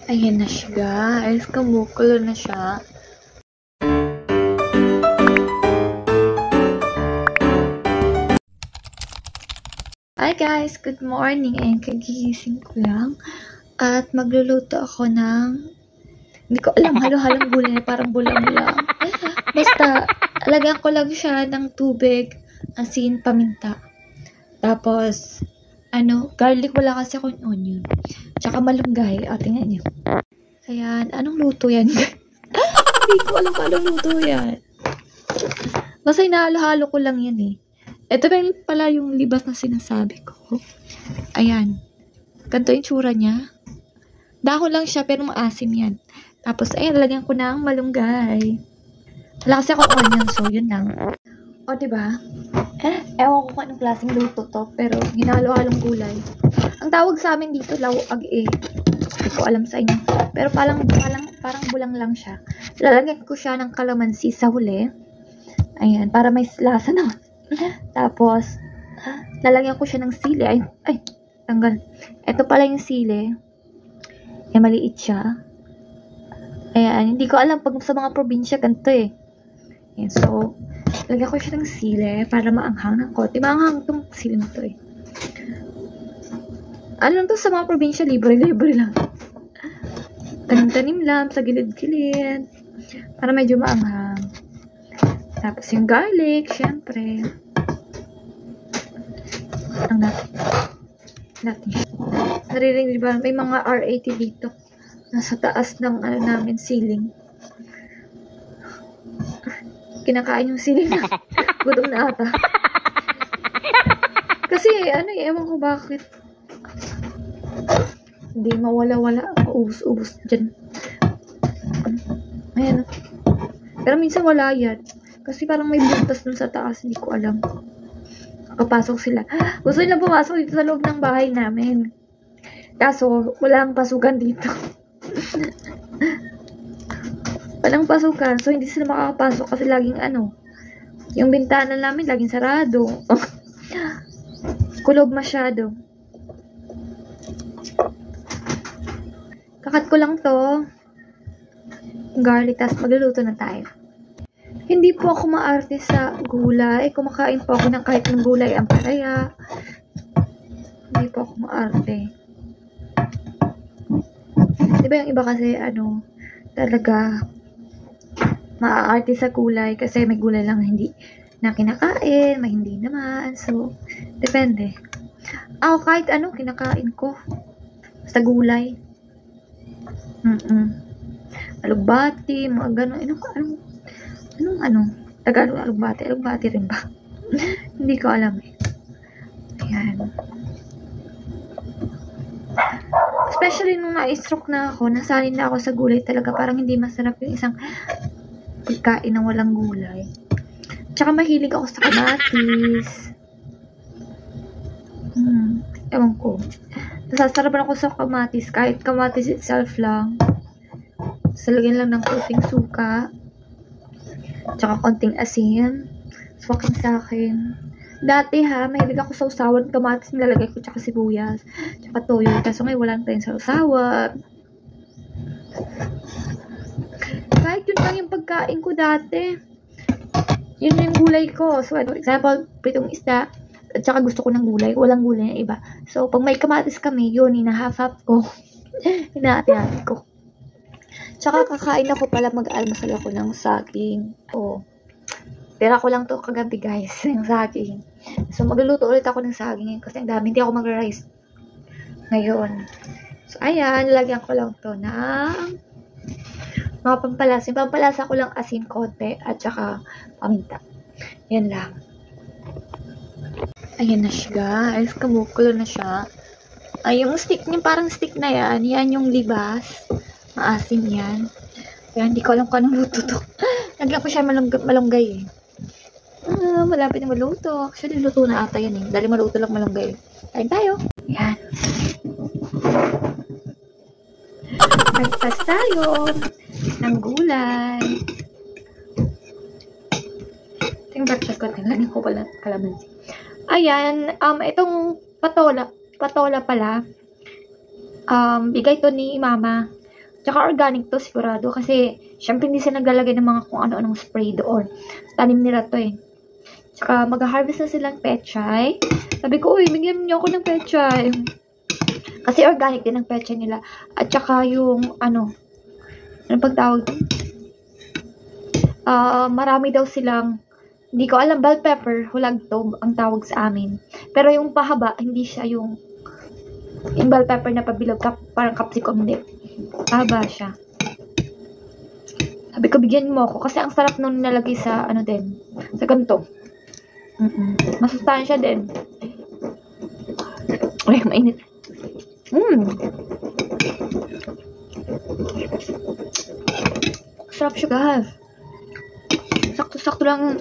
Ayan na siya, guys. Kumukulo na siya. Hi guys! Good morning! Ayan, kagigising ko lang. At magluluto ako ng, hindi ko alam, halo-halong gulay na parang bulang-bulang. Basta, alagyan ko lang siya ng tubig, asin, paminta. Tapos, garlic, wala kasi akong onion. Tsaka malunggay. O, tingnan nyo. Ayan, anong luto yan? Hindi ko alam kung anong luto yan. Basta inahalo-halo ko lang yan eh. Ito pala yung libas na sinasabi ko. Ayan. Ganito yung tsura niya. Dahon lang siya pero maasim yan. Tapos, ayan, lalagyan ko ng malunggay. Wala kasi akong onion, so yun lang. O, diba? Ewan ko kung anong klaseng luto to, pero ginalo-halong gulay. Ang tawag sa amin dito, lawag eh. Hindi ko alam sa inyo. Pero parang bulang lang siya. Lalagyan ko siya ng kalamansi sa huli. Ayan, para may lasa naman. Tapos, lalagyan ko siya ng sili. Ay, tanggal. Ito pala yung sili. Ayan, maliit siya. Ayan, hindi ko alam pag sa mga probinsya, ganito eh. Ayan, so, lagyan ko siya ng sili para maanghang ng konti. Maanghang itong sili na to eh. Ano to sa mga probinsya, libre-libre lang. Tanim-tanim lang sa gilid-gilid. Para medyo maanghang. Tapos yung garlic, syempre. Ang natin. Naririnig ba? May mga R80 dito. Nasa taas ng namin, ceiling. Kinakain yung ceiling na. Gutom na ata. Kasi, ewan ko bakit. Hindi mawala-wala. Ubus-ubus dyan. Ayan. Pero minsan wala yan. Kasi parang may butas dun sa taas, hindi ko alam. Kapasok sila. Gusto nila pumasok dito sa loob ng bahay namin. Kaso, walang pasukan dito. Walang pasukan. So, hindi sila makakapasok kasi laging yung bintana namin laging sarado. Kulob masyado. Kakat ko lang to. Garlic, tapos magluluto na tayo. Hindi po ako maarte sa gulay. Kumakain po ako ng kahit ng gulay ang palaya. Hindi po ako maarte. Diba yung iba kasi, talaga maaarte sa gulay kasi may gulay lang hindi na kinakain, may hindi naman. So, depende. Ako kahit kinakain ko. Basta gulay. Alugbati, mga gano'n. Tagalog alugbati. Alugbati rin ba? Hindi ko alam eh. Ayan. Especially nung na-stroke na ako, nasanay na ako sa gulay talaga. Parang hindi masarap yung isang pagkain ng walang gulay. Tsaka mahilig ako sa kamatis. Ewan ko. Nasasarapan ako sa kamatis. Kahit kamatis itself lang. Salagyan lang ng konting suka. Tsaka konting asin. Swaking sa akin. Dati mahilig ako sa usawan. Kamatis nilalagay ko tsaka sibuyas. Tsaka toyo. Kaso ngayon walang tayo sa usawan. Kahit yun lang yung pagkain ko dati. Yun yung gulay ko. So, for example, pritong isda. At tsaka gusto ko ng gulay. Walang gulay na iba. So, pag may kamatis kami, yun, hinahalf-half ko. Hinahati-hati ko. Tsaka kakain ako pala, mag-almasal ako ng saging. Tira ko lang to kagabi guys, yung saging. So magluluto ulit ako ng saging kasi ang dami, hindi ako mag-rice ngayon. So ayan, lagyan ko lang to ng mga pampalasa. Yung pampalasa ko lang asin konti at saka paminta. Yan lang. Ayan na siya guys, kumukulo na siya. Ay, yung stick niya, parang stick na yan. Yan yung libas. Maasim yan. Kaya hindi ko alam kung anong luto to. Lagyan ko siya malunggay eh. Malapit na maluto. Actually, luto na ata yan eh. Dali maluto lang malunggay. Kain tayo. Yan. Breakfast tayo. Ng gulay. Ito yung breakfast ko. Lagyan ko pala kalamansi. Ayan. Itong patola pala. Bigay to ni mama. Tsaka organic to sigurado kasi syempre hindi sila naglalagay ng mga kung ano-anong spray doon. Tanim nila to eh. Tsaka mag-harvest na silang pechay. Sabi ko, uy, bigyan niyo ako ng pechay. Kasi organic din ang pechay nila. At tsaka yung ano pagtawag doon? Marami daw silang, hindi ko alam, bell pepper, hulagtog ang tawag sa amin. Pero yung pahaba, hindi siya yung bell pepper na pabilog, parang capsicum din. Haba siya. Sabi ko, bigyan mo ako. Kasi ang sarap nung nilagay sa, ano din, sa ganito. Masustansya din. Ay, mainit. Sarap siya, guys. Sakto-sakto lang.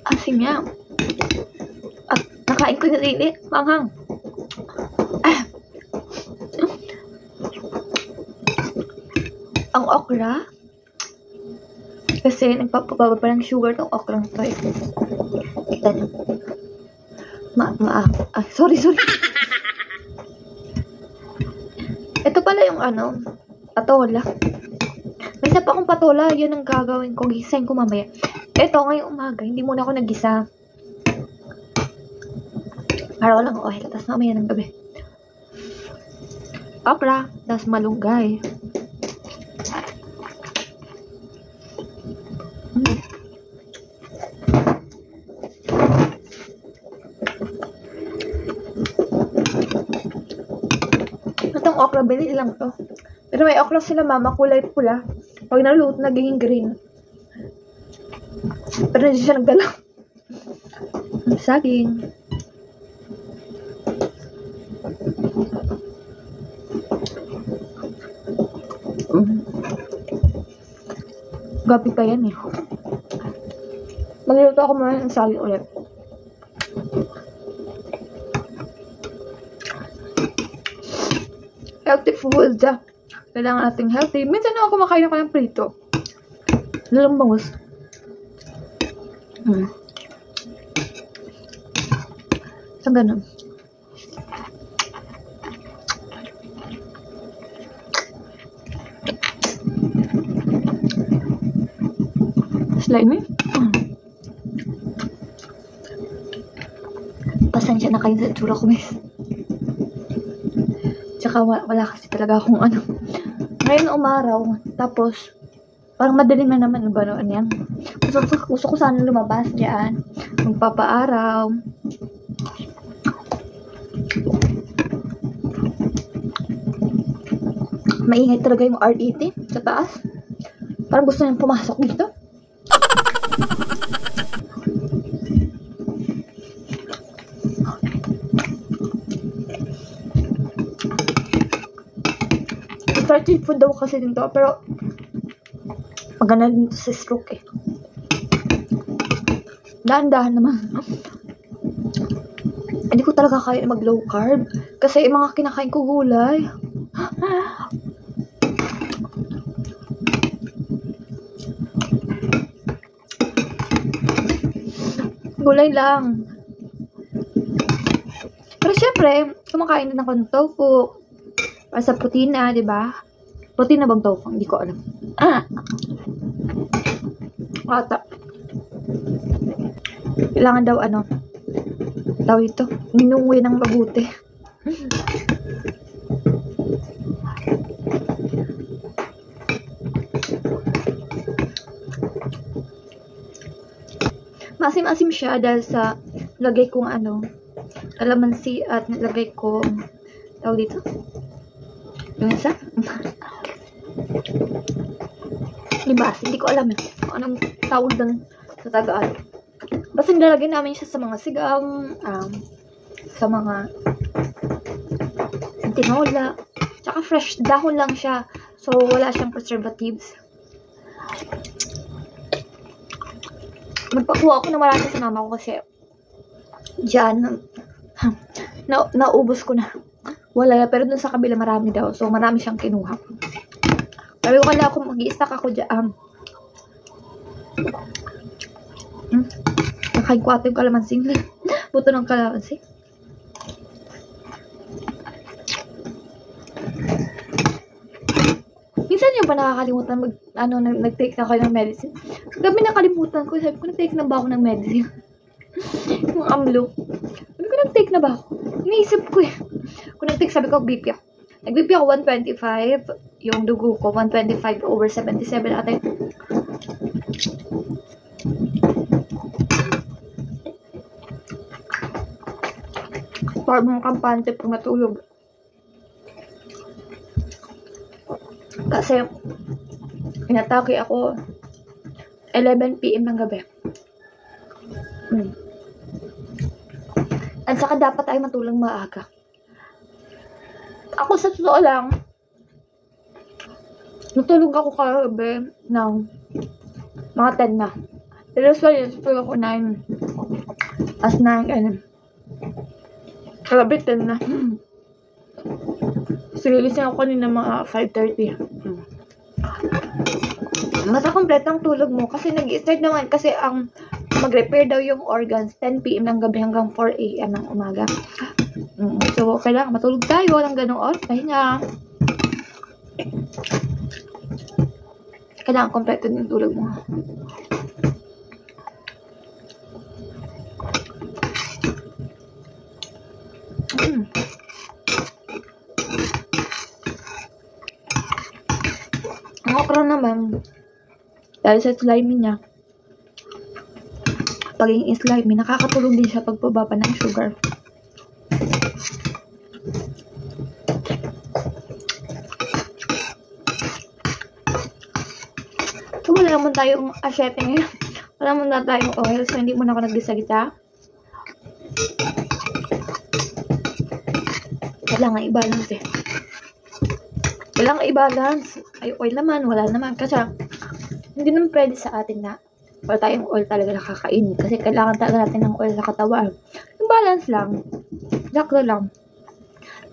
Asim niya. At nakain ko na rin. Manghang. Ang okra, kasi nagpapababa pa ng sugar ng okra to eh. Kita niyo. Sorry. Ito pala yung ano, patola. May isa pa akong patola, yun ang gagawin ko. Gisain ko mamaya. Ito, ngayong umaga, hindi muna ako nagisa. Para walang oil, tapos mamaya ng gabi. Okra, tapos malunggay. Itong okra, binili lang to. Pero may okra sila mama, kulay pula. Pag naluto, naging green. Pero hindi siya nagdala. Saging. Gabi pa yan eh. Magluluto ako muna ng saging ulit. Healthy food. Kailangan nating healthy. Minsan ako kumakain ako ng prito. Lalang bangus. So, ganun. Slimy. Pasensya na kayo sa tsura ko, guys. Tsaka wala kasi talaga akong ano. Ngayon umaraw, tapos parang madaling na naman ba noon yan. Gusto ko sana lumabas dyan. Magpapaaraw. Maingay talaga yung RET sa taas. Parang gusto niyang pumasok dito. Street food daw kasi din to, pero maganda din to sa stroke eh. Dahan-dahan naman. Hindi ko talaga kaya mag low carb kasi yung mga kinakain ko gulay. Gulay lang. Pero syempre, kumakain din ako ng tofu para sa protina, di ba? Protein na bang tofu? Hindi ko alam. Ata. Kailangan daw ano. Daw ito. Minungoy ng mabuti. Maasim-asim siya dahil sa lagay kong ano, kalamansi at nilagay ko tawag dito. Yung isa? Libas, hindi ko alam kung anong tawag doon sa Tagalog. Basta nilalagay namin siya sa mga sigang, sa mga tinola, tsaka fresh dahon lang siya, so wala siyang preservatives. Nagpakuha ako na marami sa mama ko kasi dyan, naubos ko na. Wala na, pero dun sa kabila marami daw, so marami siyang kinuha. Sabi ko kala ako mag-i-stack ako dyan. Nakain ko ata yung kalamansi. Buto ng kalamansi. niyo ba nakakalimutan nag-take na kayo ng medicine? Kagabi nakalimutan ko. Sabi ko, nag-take na ba ako ng medicine? Yung amlo. Sabi ko, nag-take na ba ako? Iniisip ko eh. Kung nag-take, sabi ko, BP ako. Nag-BP ako 125. Yung dugo ko, 125/77 ate. Parang kampante pag matulog. Kasi, inatake ako 11 PM ng gabi. At saka dapat tayo matulog maaga. Ako sa totoo lang, natulog ako kagabi ng mga 10 na. Pero sorry, natulog ako 9. As 9 and kagabi 10 na. Sige, gising ako kanina mga 5:30. Basta kompletong tulog mo kasi nag-start naman kasi ang mag-repair daw yung organs 10 PM ng gabi hanggang 4 AM ng umaga. So, kailangan matulog tayo ng ganong oras. Pahinga. Kailangan kompleto yung tulog mo. Ang okra naman, dahil sa slimy niya, pagiging slimy, nakakatulong din siya pagpababa ng sugar. So, wala naman tayong asyete ngayon. Wala naman na tayong oil, so hindi muna ako nagdisagita. Kailangan i-balance eh. Kailangan i-balance. Ay, oil naman, wala naman. Kasi, hindi naman pwede sa atin na wala tayong oil talaga nakakain. Kasi kailangan talaga natin ng oil sa katawan. Yung balance lang. Sakto lang.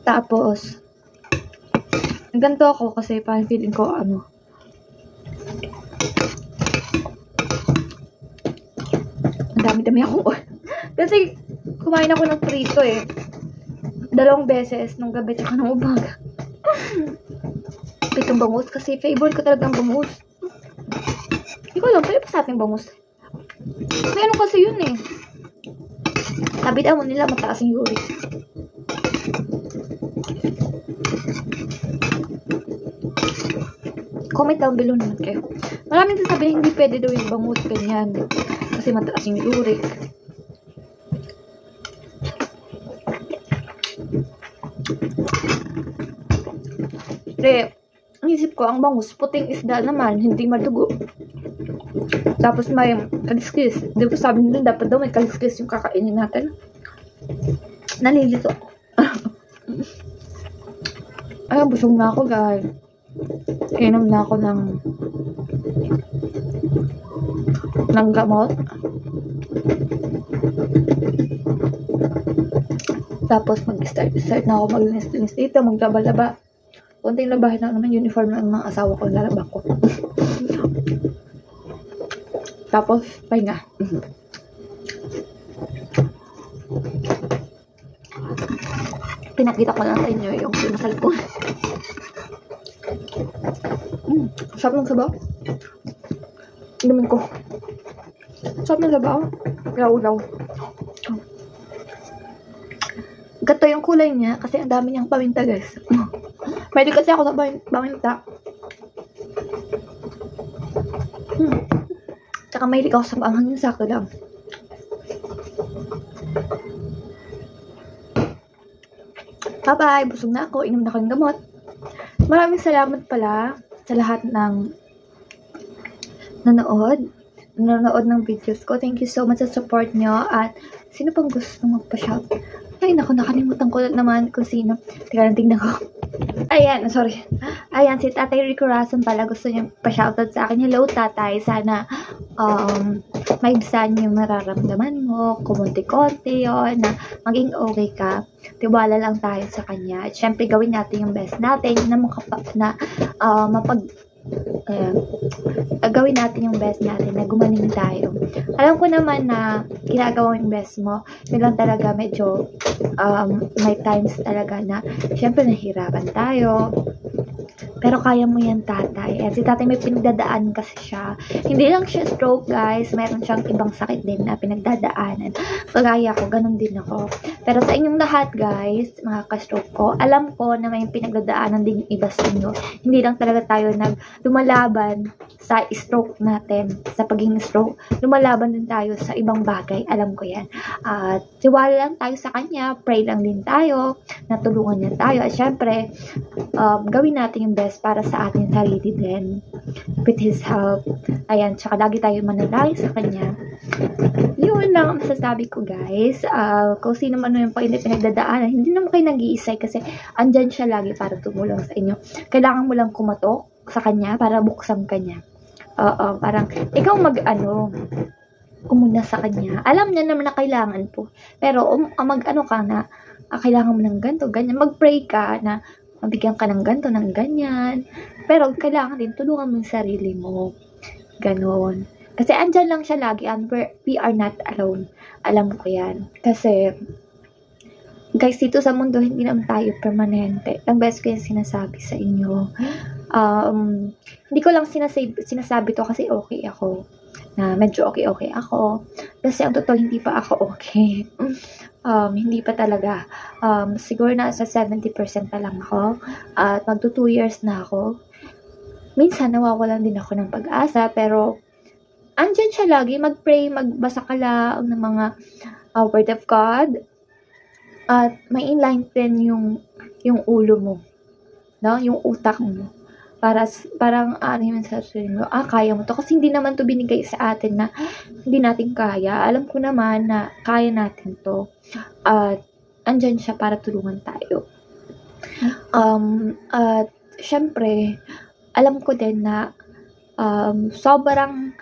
Tapos, ganito ako kasi parang feeling ko, ang dami-dami akong oil. Kasi, kumain ako ng prito eh. 2 beses nung gabi tsaka nung umaga. Pitong bangus kasi favorite ko talaga ang bangus. Hindi ko alam, pwede pa sa ating bangus. Meron kasi yun eh. Sabi daw nila mataas yung uric. Comment down below naman kayo. Maraming sasabihin hindi pwede daw yung bangus ganyan. Kasi mataas yung uric. Pre, isip ko, ang bangus, puting isda naman, hindi madugo. Tapos may kaliskis. Di ba sabi nila, dapat daw may kaliskis yung kakainin natin. Nalilito. Ay, busog na ako, guys. Inom na ako ng gamot. Tapos mag-start na ako maglinis-linis dito, maglaba-laba. Kunting labahin na naman uniform ng mga asawa ko, lalabak ko. Tapos, pahinga. Pinakita ko lang sa inyo yung pinasal ko. Sarap ng sabaw. Inumin ko. Sarap ng sabaw. Ulaw-ulaw. Gato yung kulay niya kasi ang dami niyang paminta, guys. Pwede kasi ako sa paminta. Tsaka mahilig ako sa panghangin, sakto lang. Bye-bye! Busog na ako. Inom na ko yung gamot. Maraming salamat pala sa lahat ng nanonood ng videos ko. Thank you so much sa support nyo. At sino pang gusto magpa-shout? Ay, naku, nakalimutan ko naman kung sino. Tingnan ko. Ayan, sorry. Ayan, si Tatay Rico Rason pala gusto niya pa-shoutout sa akin. Hello, Tatay. Sana maibsan yung nararamdaman mo. Kumunti-konti yun. Na maging okay ka. Tiwala lang tayo sa kanya. At syempre, gawin natin yung best natin na gawin natin yung best natin na gumaling tayo. Alam ko naman na ginagawa yung best mo. Yun lang talaga medyo may times talaga na syempre nahihirapan tayo. Pero kaya mo yan, tatay. At si tatay may pinagdadaan kasi siya. Hindi lang siya stroke, guys. Meron siyang ibang sakit din na pinagdadaanan. Kagaya ko, ganun din ako. Pero sa inyong lahat, guys, mga ka-stroke ko, alam ko na may pinagdadaanan din yung iba sa inyo. Hindi lang talaga tayo lumalaban sa stroke natin, sa pagiging stroke. Lumalaban din tayo sa ibang bagay. Alam ko yan. At tiwala lang tayo sa kanya. Pray lang din tayo. Natulungan niya tayo. At syempre, gawin natin yung best para sa ating sarili din with his help. Ayan, tsaka lagi tayo manalangin sa kanya. Yun lang ang masasabi ko, guys. Kung sino man yung pinagdadaanan, hindi naman kayo nag-iisay kasi andyan siya lagi para tumulong sa inyo. Kailangan mo lang kumatok sa kanya para buksan kanya. Parang ikaw umuna sa kanya. Alam niya naman na kailangan po. Pero mag-ano ka na, kailangan mo ng ganito, ganyan. Mag-pray ka na mabigyan ka ng ganito, ng ganyan. Pero kailangan din tulungan mo yung sarili mo. Ganon. Kasi andyan lang siya lagi and we are not alone. Alam ko yan. Kasi, guys, dito sa mundo, hindi naman tayo permanente. Ang best ko yung sinasabi sa inyo. Hindi ko lang sinasabi to kasi okay ako. Na medyo okay ako. Kasi ang totoo, hindi pa ako okay. Hindi pa talaga. Siguro na sa 70% pa lang ako. At magto 2 years na ako. Minsan nawawalan din ako ng pag-asa, pero andyan siya lagi. Mag-pray, magbasa ka lang ng mga word of God. At may enlighten yung ulo mo. No? Yung utak mo. Parang yung sa sarili mo, kaya mo to. Kasi hindi naman to binigay sa atin na hindi natin kaya. Alam ko naman na kaya natin to. At andyan siya para tulungan tayo. At syempre, alam ko din na sobrang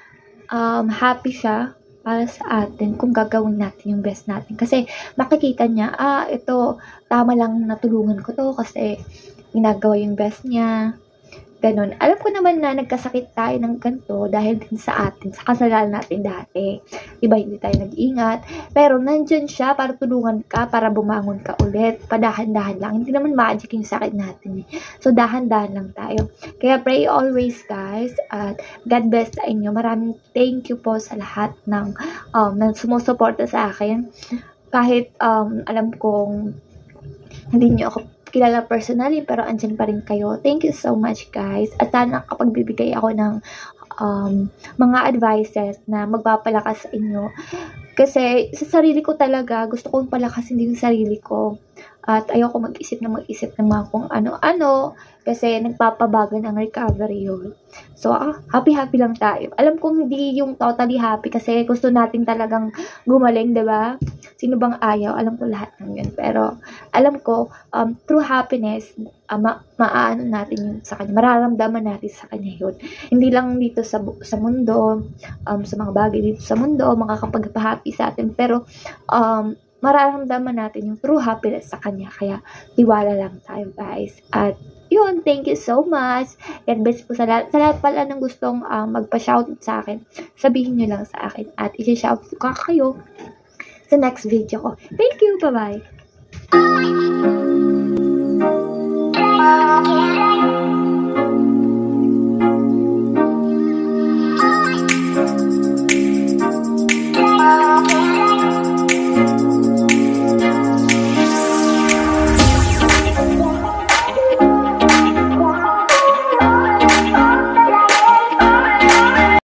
happy siya para sa atin kung gagawin natin yung best natin. Kasi makikita niya, ito, tama lang natulungan ko to kasi ginagawa yung best niya. Ganon. Alam ko naman na nagkasakit tayo ng ganito dahil din sa atin, sa kasalanan natin dati. Diba, hindi tayo nag-iingat. Pero nandyan siya para tulungan ka, para bumangon ka ulit. Padahan-dahan lang. Hindi naman magic yung sakit natin. So, dahan-dahan lang tayo. Kaya pray always, guys. At God bless sa inyo. Maraming thank you po sa lahat ng sumusuporta sa akin. Kahit alam kong hindi niyo ako kilala personally, pero andyan pa rin kayo. Thank you so much, guys. At sana kapag bibigay ako ng mga advices na magpapalakas sa inyo. Kasi sa sarili ko talaga, gusto kong palakasin din yung sarili ko. At ayoko mag-isip ng mga kung ano-ano. Kasi nagpapabagal ng recovery yun. So, happy-happy lang tayo. Alam kong hindi yung totally happy kasi gusto natin talagang gumaling, diba? Sino bang ayaw? Alam ko lahat ng yun. Pero, alam ko, true happiness, maaano natin yun sa kanya. Mararamdaman natin sa kanya yun. Hindi lang dito sa mundo, sa mga bagay dito sa mundo, makakapagpa-happy sa atin. Pero, mararamdaman natin yung true happiness sa kanya. Kaya, tiwala lang tayo, guys. At, yun, thank you so much. God bless po sa lahat. Sa lahat pala ng gustong magpa-shout sa akin, sabihin nyo lang sa akin. At isi-shout ko kayo sa next video ko. Thank you. Bye-bye.